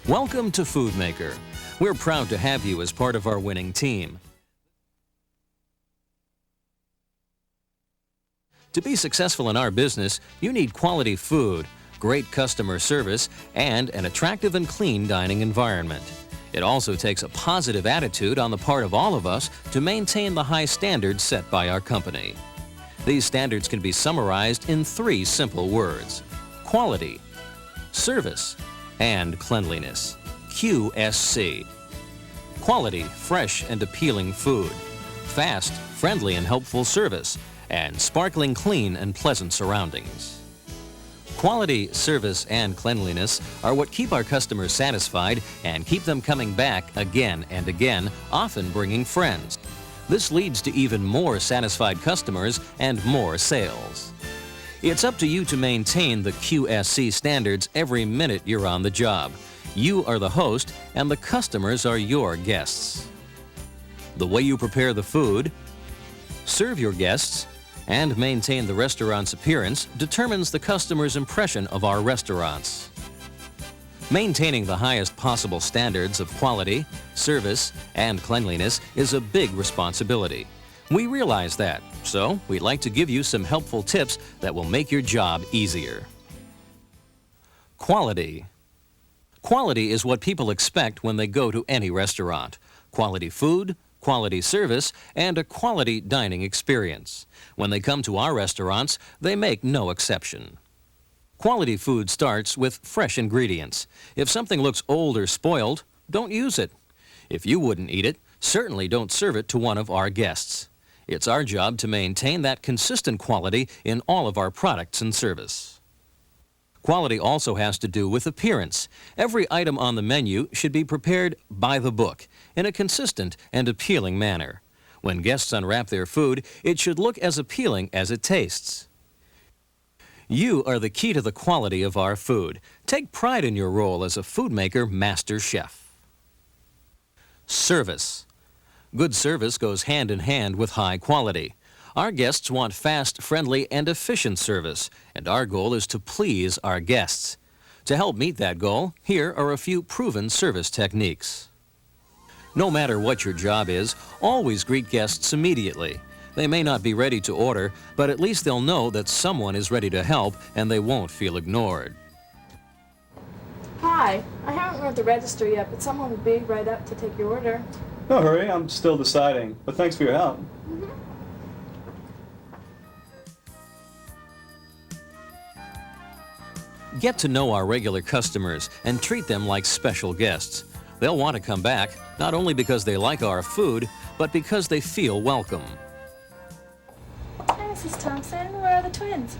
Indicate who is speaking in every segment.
Speaker 1: Welcome to Foodmaker. We're proud to have you as part of our winning team. To be successful in our business, you need quality food, great customer service, and an attractive and clean dining environment. It also takes a positive attitude on the part of all of us to maintain the high standards set by our company. These standards can be summarized in 3 simple words: quality, service, and cleanliness. QSC. Quality, fresh and appealing food. Fast, friendly and helpful service. And sparkling clean and pleasant surroundings. Quality, service, and cleanliness are what keep our customers satisfied and keep them coming back again and again, often bringing friends. This leads to even more satisfied customers and more sales. It's up to you to maintain the QSC standards every minute you're on the job. You are the host and the customers are your guests. The way you prepare the food, serve your guests, and maintain the restaurant's appearance determines the customer's impression of our restaurants. Maintaining the highest possible standards of quality, service, and cleanliness is a big responsibility. We realize that, so we'd like to give you some helpful tips that will make your job easier. Quality. Quality is what people expect when they go to any restaurant. Quality food, quality service, and a quality dining experience. When they come to our restaurants, they make no exception. Quality food starts with fresh ingredients. If something looks old or spoiled, don't use it. If you wouldn't eat it, certainly don't serve it to one of our guests. It's our job to maintain that consistent quality in all of our products and service. Quality also has to do with appearance. Every item on the menu should be prepared by the book in a consistent and appealing manner. When guests unwrap their food, it should look as appealing as it tastes. You are the key to the quality of our food. Take pride in your role as a Foodmaker master chef. Service. Good service goes hand in hand with high quality. Our guests want fast, friendly, and efficient service, and our goal is to please our guests. To help meet that goal, here are a few proven service techniques. No matter what your job is, always greet guests immediately. They may not be ready to order, but at least they'll know that someone is ready to help and they won't feel ignored.
Speaker 2: Hi, I haven't read the register yet, but someone will be right up to take your order.
Speaker 3: No hurry, I'm still deciding, but thanks for your help.
Speaker 1: Get to know our regular customers and treat them like special guests. They'll want to come back, not only because they like our food, but because they feel welcome.
Speaker 2: Hi, Mrs. Thompson. Where are the twins?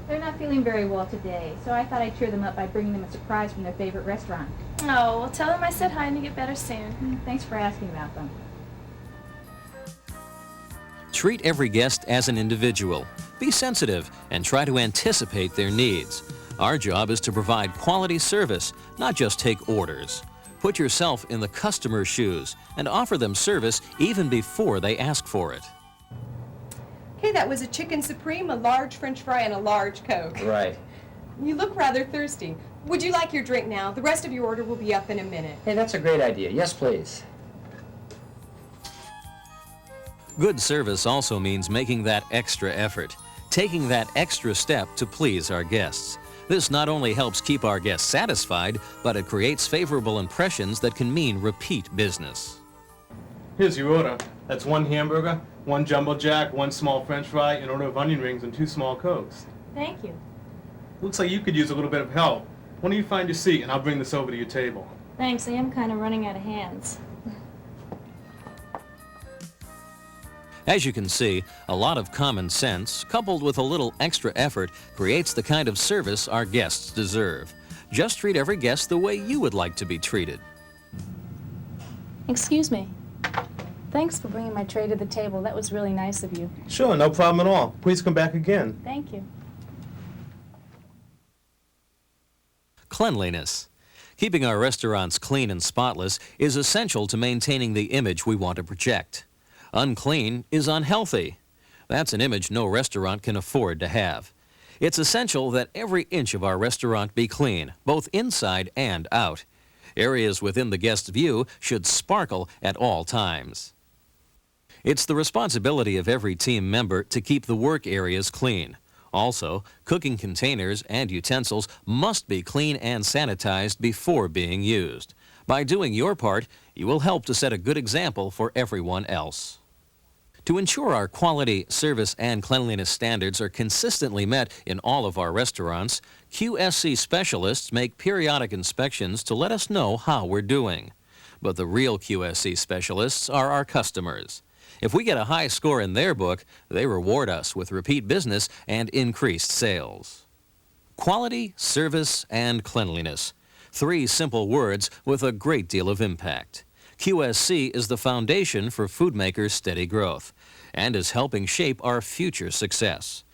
Speaker 4: They're not feeling very well today, so I thought I'd cheer them up by bringing them a surprise from their favorite restaurant.
Speaker 2: Oh, well, tell them I said hi and to get better soon.
Speaker 4: Thanks for asking about them.
Speaker 1: Treat every guest as an individual. Be sensitive and try to anticipate their needs. Our job is to provide quality service, not just take orders. Put yourself in the customer's shoes and offer them service even before they ask for it.
Speaker 5: Hey, that was a chicken supreme, a large French fry, and a large Coke.
Speaker 6: Right.
Speaker 5: You look rather thirsty. Would you like your drink now? The rest of your order will be up in a minute.
Speaker 6: Hey, that's a great idea. Yes, please.
Speaker 1: Good service also means making that extra effort, taking that extra step to please our guests. This not only helps keep our guests satisfied, but it creates favorable impressions that can mean repeat business.
Speaker 3: Here's your order. That's 1 hamburger, 1 jumbo jack, 1 small French fry, an order of onion rings, and 2 small Cokes.
Speaker 2: Thank you.
Speaker 3: Looks like you could use a little bit of help. Why don't you find your seat and I'll bring this over to your table.
Speaker 2: Thanks, I am kind of running out of hands.
Speaker 1: As you can see, a lot of common sense, coupled with a little extra effort, creates the kind of service our guests deserve. Just treat every guest the way you would like to be treated.
Speaker 2: Excuse me. Thanks for bringing my tray to the table. That was really nice of you.
Speaker 3: Sure, no problem at all. Please come back again.
Speaker 2: Thank you.
Speaker 1: Cleanliness. Keeping our restaurants clean and spotless is essential to maintaining the image we want to project. Unclean is unhealthy. That's an image no restaurant can afford to have. It's essential that every inch of our restaurant be clean, both inside and out. Areas within the guest's view should sparkle at all times. It's the responsibility of every team member to keep the work areas clean. Also, cooking containers and utensils must be clean and sanitized before being used. By doing your part, you will help to set a good example for everyone else. To ensure our quality, service, and cleanliness standards are consistently met in all of our restaurants, QSC specialists make periodic inspections to let us know how we're doing. But the real QSC specialists are our customers. If we get a high score in their book, they reward us with repeat business and increased sales. Quality, service, and cleanliness. 3 simple words with a great deal of impact. QSC is the foundation for Foodmaker's steady growth and is helping shape our future success.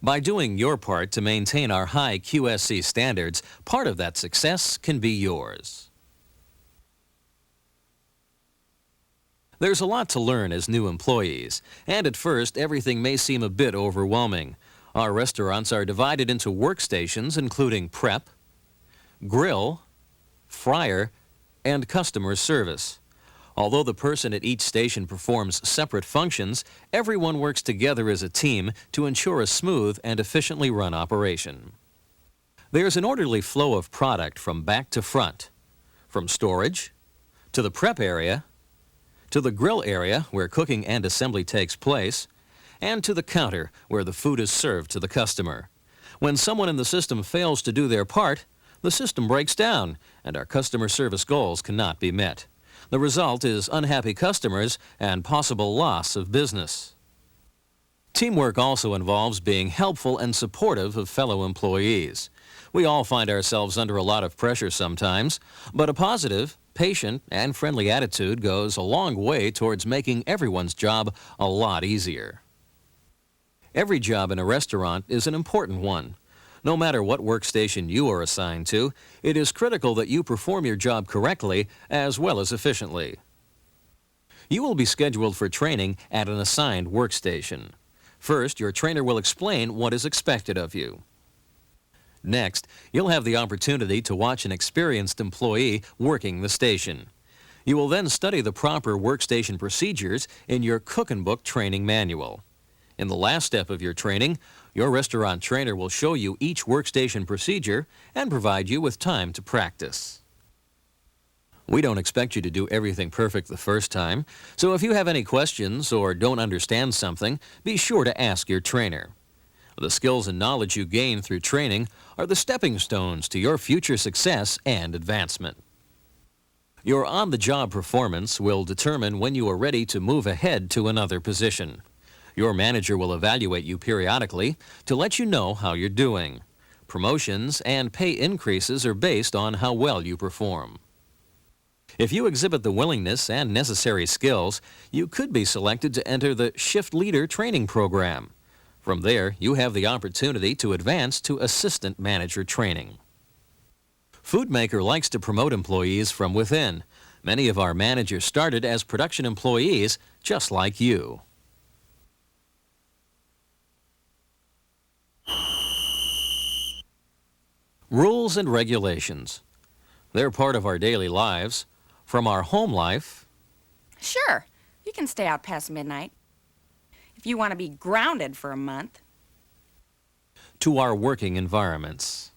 Speaker 1: By doing your part to maintain our high QSC standards, part of that success can be yours. There's a lot to learn as new employees, and at first everything may seem a bit overwhelming. Our restaurants are divided into workstations including prep, grill, fryer, and customer service. Although the person at each station performs separate functions, everyone works together as a team to ensure a smooth and efficiently run operation. There's an orderly flow of product from back to front, from storage to the prep area, to the grill area where cooking and assembly takes place, and to the counter where the food is served to the customer. When someone in the system fails to do their part, the system breaks down and our customer service goals cannot be met. The result is unhappy customers and possible loss of business. Teamwork also involves being helpful and supportive of fellow employees. We all find ourselves under a lot of pressure sometimes, but a positive, patient, and friendly attitude goes a long way towards making everyone's job a lot easier. Every job in a restaurant is an important one. No matter what workstation you are assigned to, it is critical that you perform your job correctly as well as efficiently. You will be scheduled for training at an assigned workstation. First, your trainer will explain what is expected of you. Next, you'll have the opportunity to watch an experienced employee working the station. You will then study the proper workstation procedures in your Cookin' Book training manual. In the last step of your training, your restaurant trainer will show you each workstation procedure and provide you with time to practice. We don't expect you to do everything perfect the first time, so if you have any questions or don't understand something, be sure to ask your trainer. The skills and knowledge you gain through training are the stepping stones to your future success and advancement. Your on-the-job performance will determine when you are ready to move ahead to another position. Your manager will evaluate you periodically to let you know how you're doing. Promotions and pay increases are based on how well you perform. If you exhibit the willingness and necessary skills, you could be selected to enter the Shift Leader training program. From there, you have the opportunity to advance to assistant manager training. Foodmaker likes to promote employees from within. Many of our managers started as production employees, just like you. Rules and regulations. They're part of our daily lives. From our home life.
Speaker 7: Sure, you can stay out past midnight. If you want to be grounded for a month.
Speaker 1: To our working environments.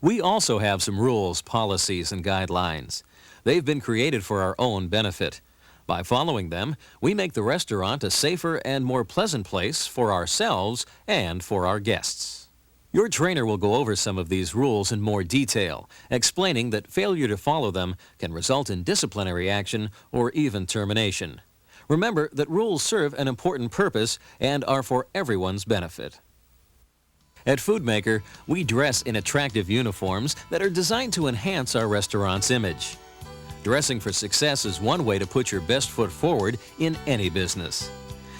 Speaker 1: We also have some rules, policies, and guidelines. They've been created for our own benefit. By following them, we make the restaurant a safer and more pleasant place for ourselves and for our guests. Your trainer will go over some of these rules in more detail, explaining that failure to follow them can result in disciplinary action or even termination. Remember that rules serve an important purpose and are for everyone's benefit. At Foodmaker, we dress in attractive uniforms that are designed to enhance our restaurant's image. Dressing for success is one way to put your best foot forward in any business.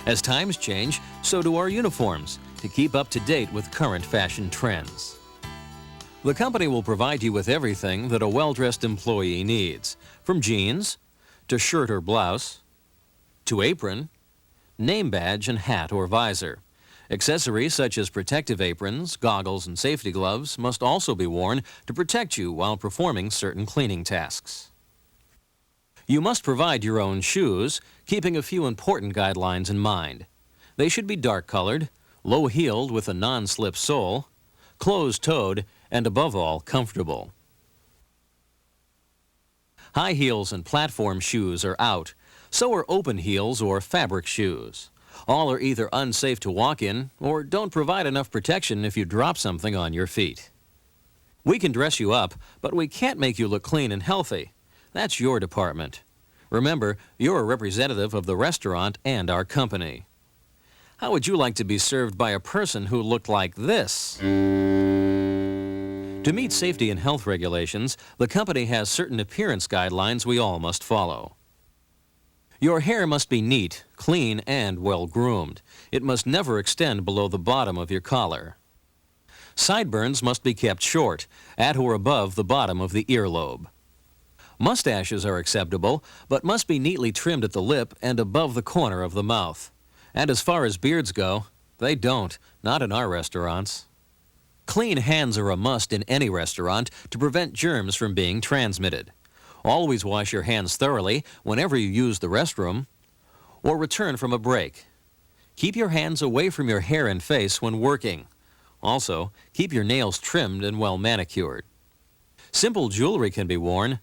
Speaker 1: As times change, so do our uniforms, to keep up to date with current fashion trends. The company will provide you with everything that a well-dressed employee needs, from jeans to shirt or blouse, to apron, name badge and hat or visor. Accessories such as protective aprons, goggles, and safety gloves must also be worn to protect you while performing certain cleaning tasks. You must provide your own shoes, keeping a few important guidelines in mind. They should be dark-colored, low-heeled with a non-slip sole, closed-toed, and above all, comfortable. High heels and platform shoes are out. So are open heels or fabric shoes. All are either unsafe to walk in or don't provide enough protection if you drop something on your feet. We can dress you up, but we can't make you look clean and healthy. That's your department. Remember, you're a representative of the restaurant and our company. How would you like to be served by a person who looked like this? To meet safety and health regulations, the company has certain appearance guidelines we all must follow. Your hair must be neat, clean, and well-groomed. It must never extend below the bottom of your collar. Sideburns must be kept short, at or above the bottom of the earlobe. Mustaches are acceptable, but must be neatly trimmed at the lip and above the corner of the mouth. And as far as beards go, they don't, not in our restaurants. Clean hands are a must in any restaurant to prevent germs from being transmitted. Always wash your hands thoroughly whenever you use the restroom or return from a break. Keep your hands away from your hair and face when working. Also, keep your nails trimmed and well manicured. Simple jewelry can be worn,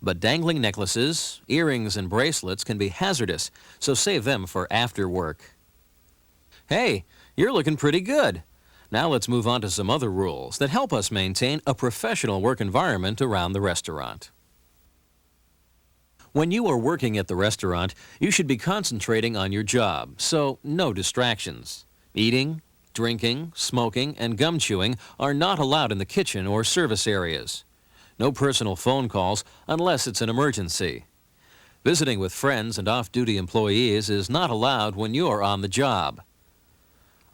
Speaker 1: but dangling necklaces, earrings, and bracelets can be hazardous, so save them for after work. Hey, you're looking pretty good. Now let's move on to some other rules that help us maintain a professional work environment around the restaurant. When you are working at the restaurant, you should be concentrating on your job, so no distractions. Eating, drinking, smoking, and gum chewing are not allowed in the kitchen or service areas. No personal phone calls unless it's an emergency. Visiting with friends and off-duty employees is not allowed when you are on the job.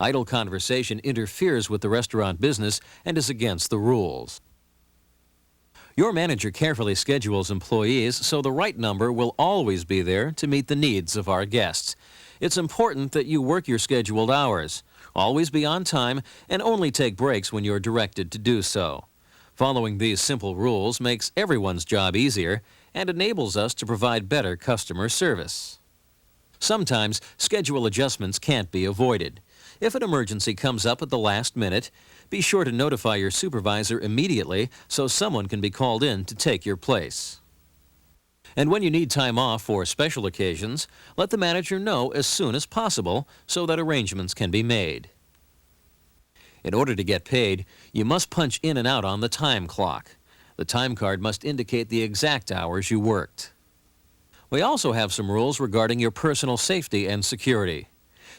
Speaker 1: Idle conversation interferes with the restaurant business and is against the rules. Your manager carefully schedules employees so the right number will always be there to meet the needs of our guests. It's important that you work your scheduled hours, always be on time, and only take breaks when you're directed to do so. Following these simple rules makes everyone's job easier and enables us to provide better customer service. Sometimes schedule adjustments can't be avoided. If an emergency comes up at the last minute, be sure to notify your supervisor immediately so someone can be called in to take your place. And when you need time off for special occasions, let the manager know as soon as possible so that arrangements can be made. In order to get paid, you must punch in and out on the time clock. The time card must indicate the exact hours you worked. We also have some rules regarding your personal safety and security.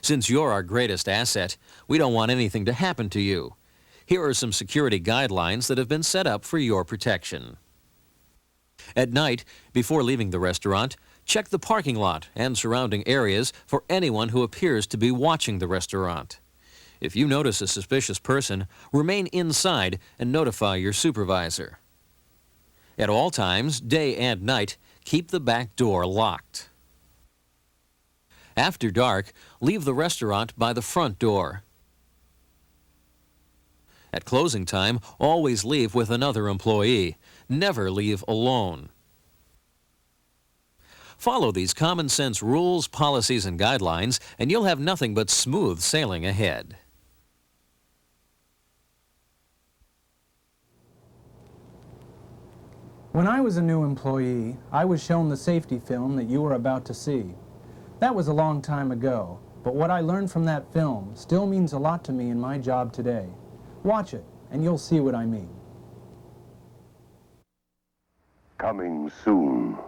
Speaker 1: Since you're our greatest asset, we don't want anything to happen to you. Here are some security guidelines that have been set up for your protection. At night, before leaving the restaurant, check the parking lot and surrounding areas for anyone who appears to be watching the restaurant. If you notice a suspicious person, remain inside and notify your supervisor. At all times, day and night, keep the back door locked. After dark, leave the restaurant by the front door. At closing time, always leave with another employee. Never leave alone. Follow these common sense rules, policies, and guidelines, and you'll have nothing but smooth sailing ahead.
Speaker 8: When I was a new employee, I was shown the safety film that you were about to see. That was a long time ago, but what I learned from that film still means a lot to me in my job today. Watch it, and you'll see what I mean.
Speaker 9: Coming soon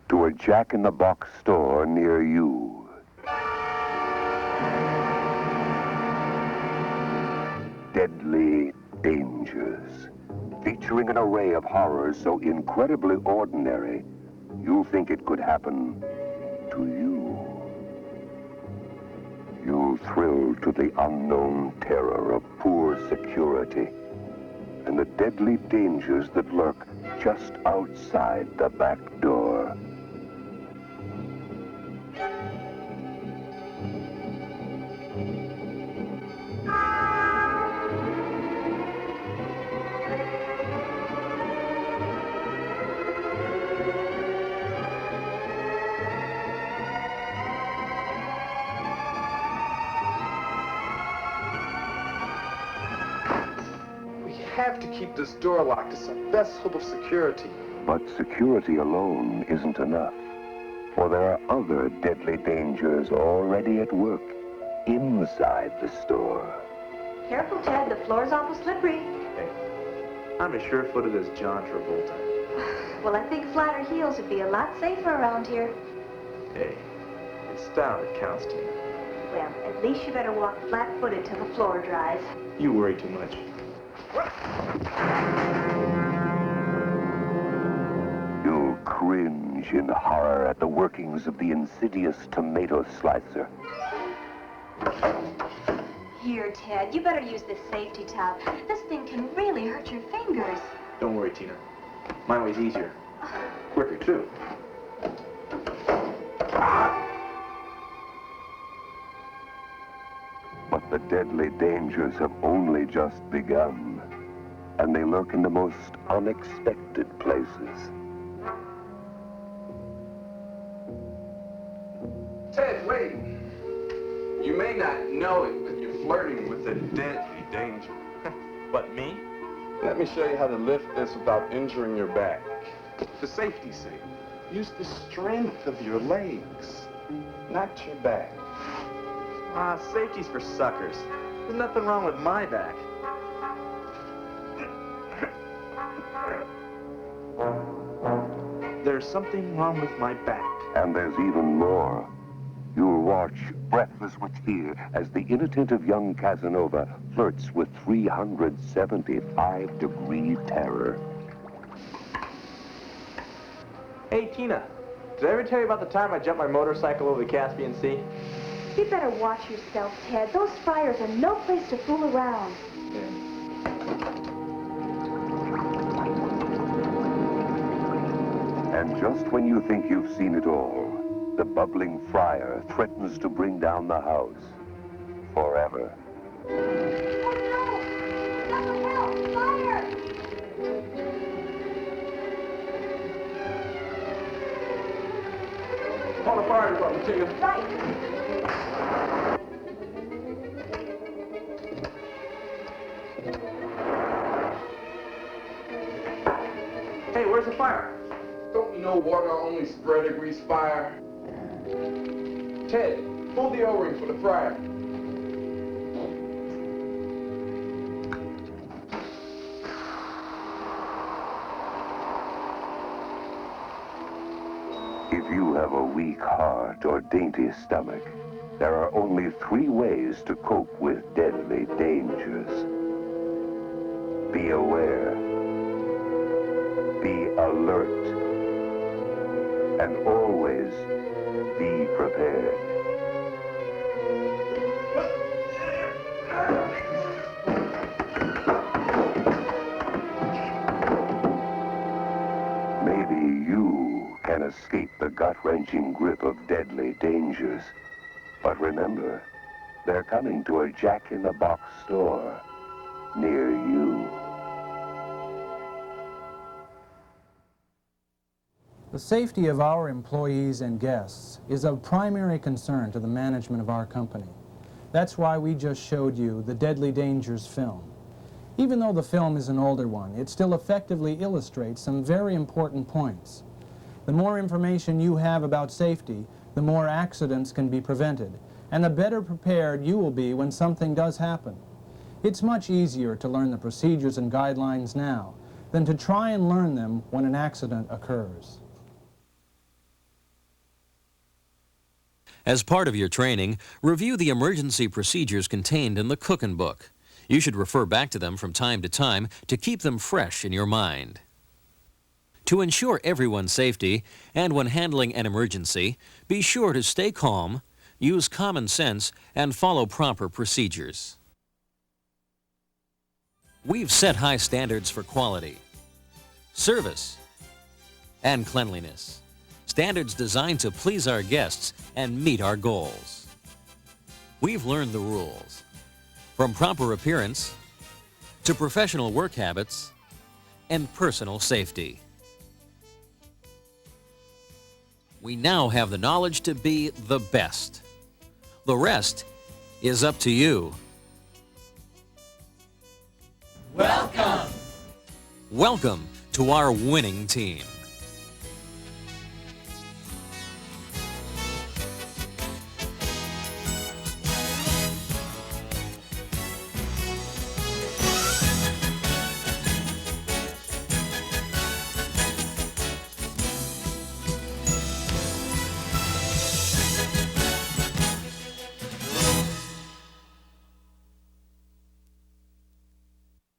Speaker 9: to a Jack in the Box store near you. Deadly Dangers, featuring an array of horrors so incredibly ordinary, you'll think it could happen to you. You'll thrill to the unknown terror of poor security and the deadly dangers that lurk just outside the back door.
Speaker 10: have to keep this door locked. It's our best hope of security.
Speaker 9: But security alone isn't enough. For there are other deadly dangers already at work inside the store.
Speaker 11: Careful, Ted. The floor's awful slippery.
Speaker 10: Hey, I'm as sure-footed as John Travolta.
Speaker 11: Well, I think flatter heels would be a lot safer around here.
Speaker 10: Hey, it's style that counts, Tina.
Speaker 11: Well, at least you better walk flat-footed till the floor dries.
Speaker 10: You worry too much.
Speaker 9: You'll cringe in horror at the workings of the insidious tomato slicer.
Speaker 11: Here, Ted, you better use this safety top. This thing can really hurt your fingers.
Speaker 10: Don't worry, Tina. Mine way's easier. Quicker, too.
Speaker 9: But the deadly dangers have only just begun, and they lurk in the most unexpected places.
Speaker 10: Ted, wait. You may not know it, but you're flirting with a deadly danger. What, me? Let me show you how to lift this without injuring your back. For safety's sake, use the strength of your legs, not your back. Safety's for suckers. There's nothing wrong with my back. There's something wrong with my back.
Speaker 9: And there's even more. You'll watch, breathless with fear, as the inattentive young Casanova flirts with 375-degree terror.
Speaker 10: Hey, Tina, did I ever tell you about the time I jumped my motorcycle over the Caspian Sea?
Speaker 11: You better watch yourself, Ted. Those friars are no place to fool around.
Speaker 9: And just when you think you've seen it all, the bubbling friar threatens to bring down the house forever.
Speaker 11: Oh, no! Someone help! Fire!
Speaker 10: Call the fire department, Tina.
Speaker 11: Right.
Speaker 10: Hey, where's the fire? Don't you know water only spread a grease fire? Ted, pull the O-ring for the fryer.
Speaker 9: If you have a weak heart or dainty stomach, there are only 3 ways to cope with deadly dangers. Be aware. Be alert. And always be prepared. Maybe you can escape the gut-wrenching grip of deadly dangers. But remember, they're coming to a Jack-in-the-Box store near you.
Speaker 8: The safety of our employees and guests is of primary concern to the management of our company. That's why we just showed you the Deadly Dangers film. Even though the film is an older one, it still effectively illustrates some very important points. The more information you have about safety, the more accidents can be prevented, and the better prepared you will be when something does happen. It's much easier to learn the procedures and guidelines now than to try and learn them when an accident occurs.
Speaker 1: As part of your training, review the emergency procedures contained in the Cookin' Book. You should refer back to them from time to time to keep them fresh in your mind. To ensure everyone's safety, and when handling an emergency, be sure to stay calm, use common sense, and follow proper procedures. We've set high standards for quality, service, and cleanliness. Standards designed to please our guests and meet our goals. We've learned the rules, from proper appearance to professional work habits and personal safety. We now have the knowledge to be the best. The rest is up to you.
Speaker 12: Welcome
Speaker 1: Welcome to our winning team.